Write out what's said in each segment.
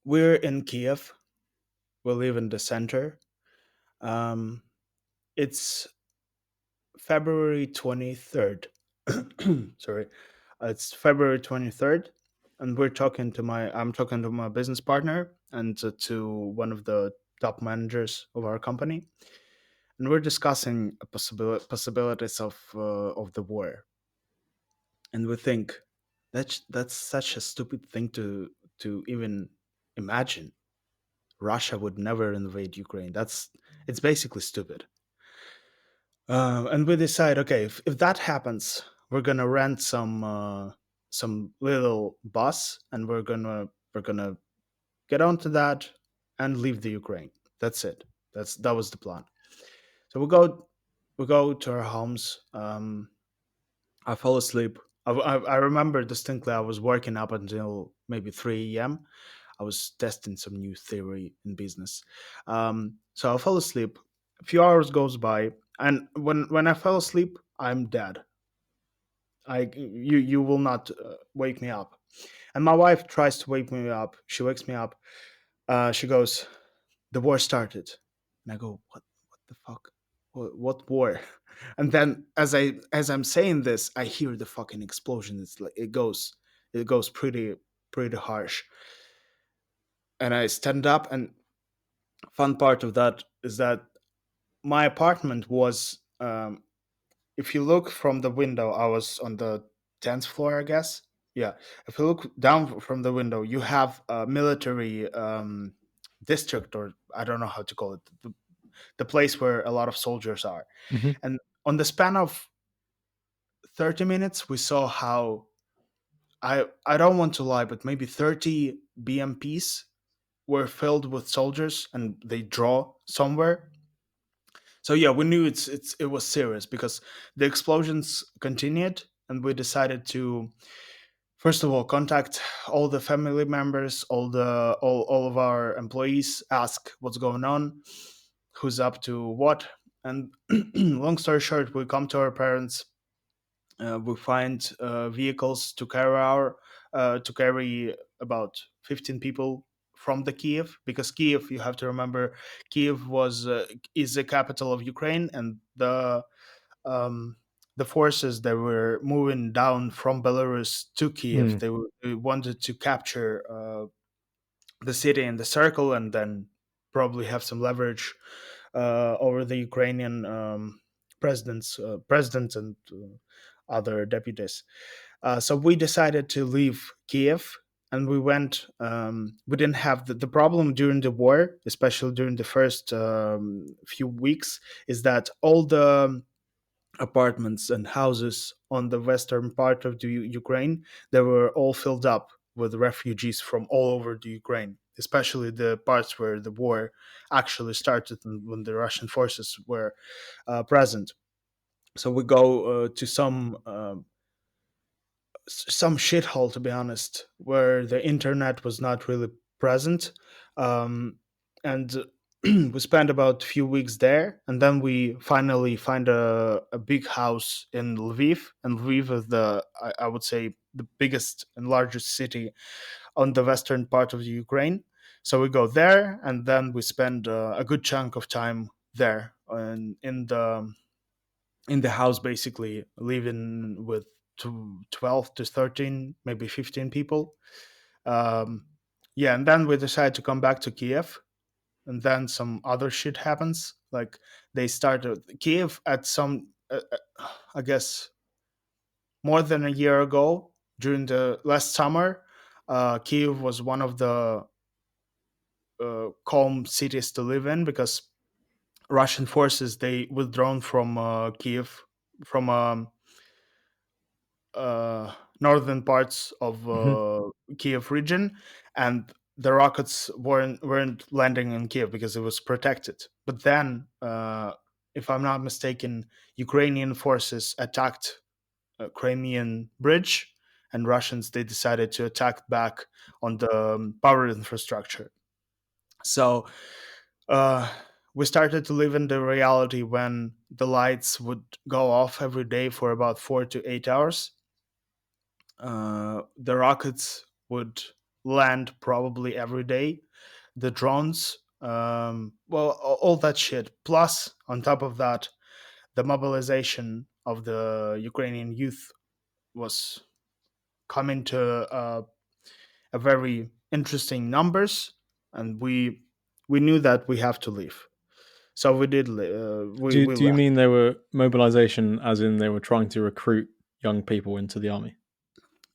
We're in Kiev. We live in the center. Um, it's February 23rd. Sorry. It's February 23rd. And I'm talking to my business partner and to one of the top managers of our company. And we're discussing possibilities of the war. And we think that's such a stupid thing to even imagine. Russia would never invade Ukraine. It's basically stupid. And we decide, okay, if that happens, we're gonna rent some little bus, and we're gonna get onto that and leave the Ukraine. That's it. That was the plan. So we go to our homes. I fell asleep. I remember distinctly. I was working up until maybe 3 a.m. I was testing some new theory in business. So I fell asleep. A few hours goes by, and when I fell asleep, I'm dead. You will not wake me up. And my wife tries to wake me up. She wakes me up. She goes, "The war started," and I go, What the fuck? What war?" And then as I'm saying this, I hear the fucking explosion. It's like it goes pretty harsh, and I stand up. And fun part of that is that my apartment was, if you look from the window, I was on the 10th floor, I guess. Yeah, if you look down from the window, you have a military district, or I don't know how to call it, the place where a lot of soldiers are. Hmm. And on the span of 30 minutes, we saw how, I don't want to lie, but maybe 30 BMPs were filled with soldiers, and they draw somewhere. So yeah, we knew it was serious because the explosions continued, and we decided to first of all contact all the family members, all of our employees, ask what's going on, who's up to what. And long story short, we come to our parents. We find vehicles to carry about 15 people from the Kiev, because Kiev, you have to remember, Kiev is the capital of Ukraine, and um, the forces that were moving down from Belarus to Kiev, Mm. they wanted to capture the city in the circle, and then probably have some leverage over the Ukrainian president and other deputies. So we decided to leave Kiev, and we went. We didn't have the problem during the war, especially during the first few weeks, is that all the apartments and houses on the western part of the Ukraine, they were all filled up with refugees from all over the Ukraine, especially the parts where the war actually started and when the Russian forces were present. So we go to some shithole, to be honest, where the internet was not really present. And we spent about a few weeks there, and then we finally find a big house in Lviv. And Lviv is I would say, the biggest and largest city on the western part of the Ukraine. So we go there, and then we spend a good chunk of time there, and in the house, basically living with 12 to 13, maybe 15 people. um, yeah, and then we decide to come back to Kiev, and then some other shit happens. Like, they started Kiev at some I guess more than a year ago, during the last summer. Kiev was one of the calm cities to live in, because Russian forces, they withdrawn from Kiev, from northern parts of Hmm. Kiev region, and the rockets weren't landing in Kiev because it was protected. But then, if I'm not mistaken, Ukrainian forces attacked Crimean bridge, and Russians, they decided to attack back on the power infrastructure. So uh, we started to live in the reality when the lights would go off every day for about 4 to 8 hours. The rockets would land probably every day, the drones, well, all that shit. Plus, on top of that, the mobilization of the Ukrainian youth was coming to a very interesting numbers, and we knew that we have to leave. So we did. We Do you left. mean they were mobilization, as in they were trying to recruit young people into the army?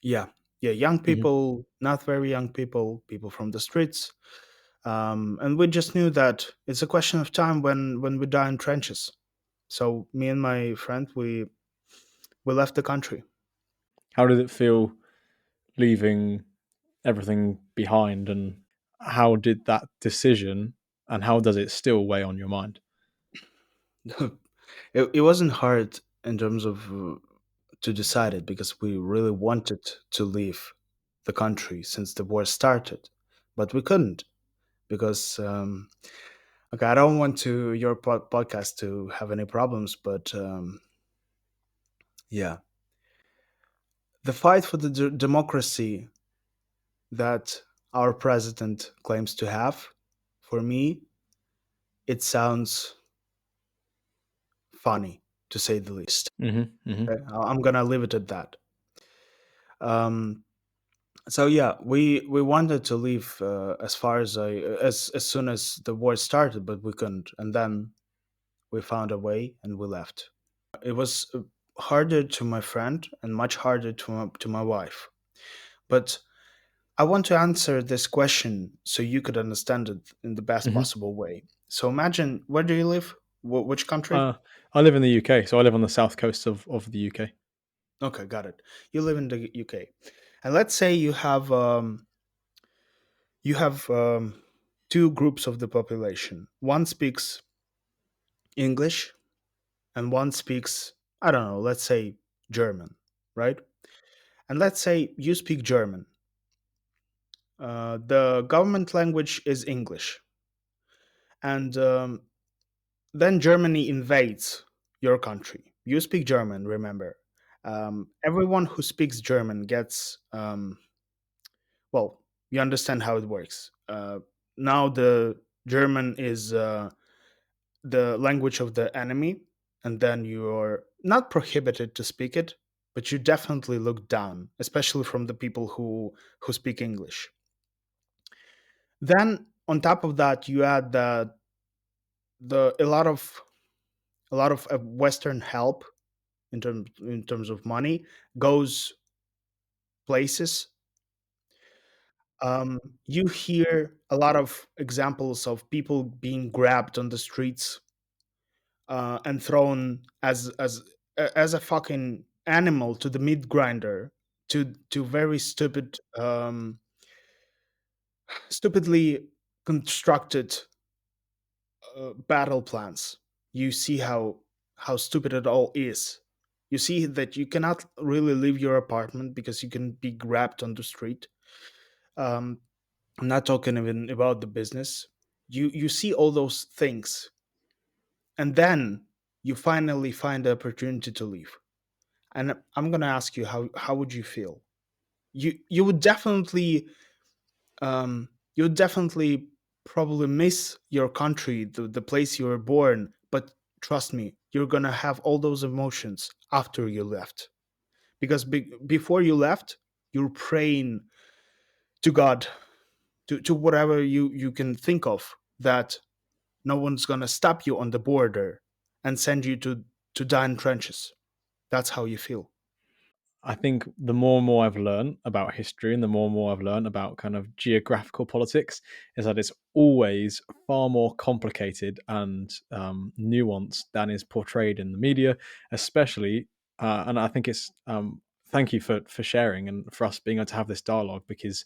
Yeah, yeah, young Hmm. people, not very young people, people from the streets, and we just knew that it's a question of time when we die in trenches. So me and my friend, we left the country. How did it feel leaving everything behind, and how did that decision, and how does it still weigh on your mind? It wasn't hard in terms of to decide it because we really wanted to leave the country since the war started, but we couldn't because okay, I don't want to your podcast to have any problems, but yeah, the fight for the democracy that our president claims to have, for me, it sounds funny to say the least. Hmm. Hmm. Okay? I'm gonna leave it at that. Um, so yeah, we wanted to leave as far as as soon as the war started, but we couldn't, and then we found a way and we left. It was harder to my friend and much harder to my wife. But I want to answer this question so you could understand it in the best Hmm. possible way. So imagine, where do you live? Which country? Uh, I live in the UK, so I live on the south coast of the UK. Okay, got it. You live in the UK, and let's say you have two groups of the population. One speaks English, and one speaks, I don't know, let's say German, right? And let's say you speak German. The government language is English, and then Germany invades your country. You speak German, remember. Everyone who speaks German gets, well, you understand how it works. Now the German is the language of the enemy, and then you're not prohibited to speak it, but you definitely look down, especially from the people who speak English. Then on top of that, you add the a lot of Western help in terms of money goes places. You hear a lot of examples of people being grabbed on the streets and thrown as a fucking animal to the meat grinder, to very stupidly constructed battle plans. You see how stupid it all is. You see that you cannot really leave your apartment because you can be grabbed on the street. um, I'm not talking even about the business. You see all those things, and then you finally find the opportunity to leave. And I'm gonna ask you, how would you feel? You would definitely you would definitely probably miss your country, the place you were born. But trust me, you're gonna have all those emotions after you left, because before you left, you're praying to God, to whatever you can think of, that no one's gonna stop you on the border and send you to die in trenches. That's how you feel. I think the more and more I've learned about history, and the more and more I've learned about kind of geographical politics, is that it's always far more complicated and nuanced than is portrayed in the media, especially. And I think it's thank you for sharing and for us being able to have this dialogue, because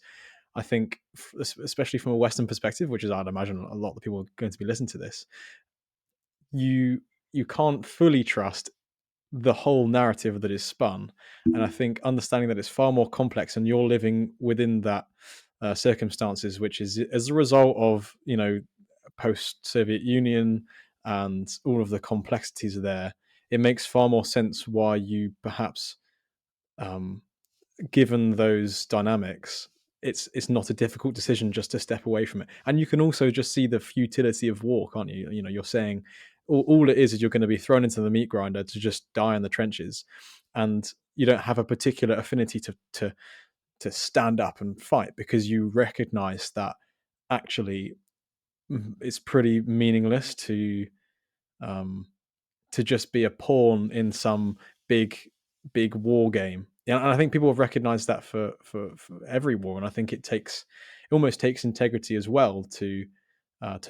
I think, especially from a Western perspective, which is, I'd imagine, a lot of the people are going to be listening to this, you you can't fully trust the whole narrative that is spun. And I think understanding that it's far more complex, and you're living within that circumstances, which is as a result of, post-Soviet Union and all of the complexities there, it makes far more sense why you perhaps, um, given those dynamics, it's not a difficult decision just to step away from it. And you can also just see the futility of war, can't you? You know, you're saying all it is you're going to be thrown into the meat grinder to just die in the trenches, and you don't have a particular affinity to stand up and fight because you recognize that actually it's pretty meaningless um, to just be a pawn in some big big war game. Yeah, and I think people have recognized that for every war, and I think it almost takes integrity as well to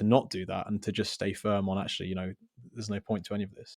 not do that and to just stay firm on actually, there's no point to any of this.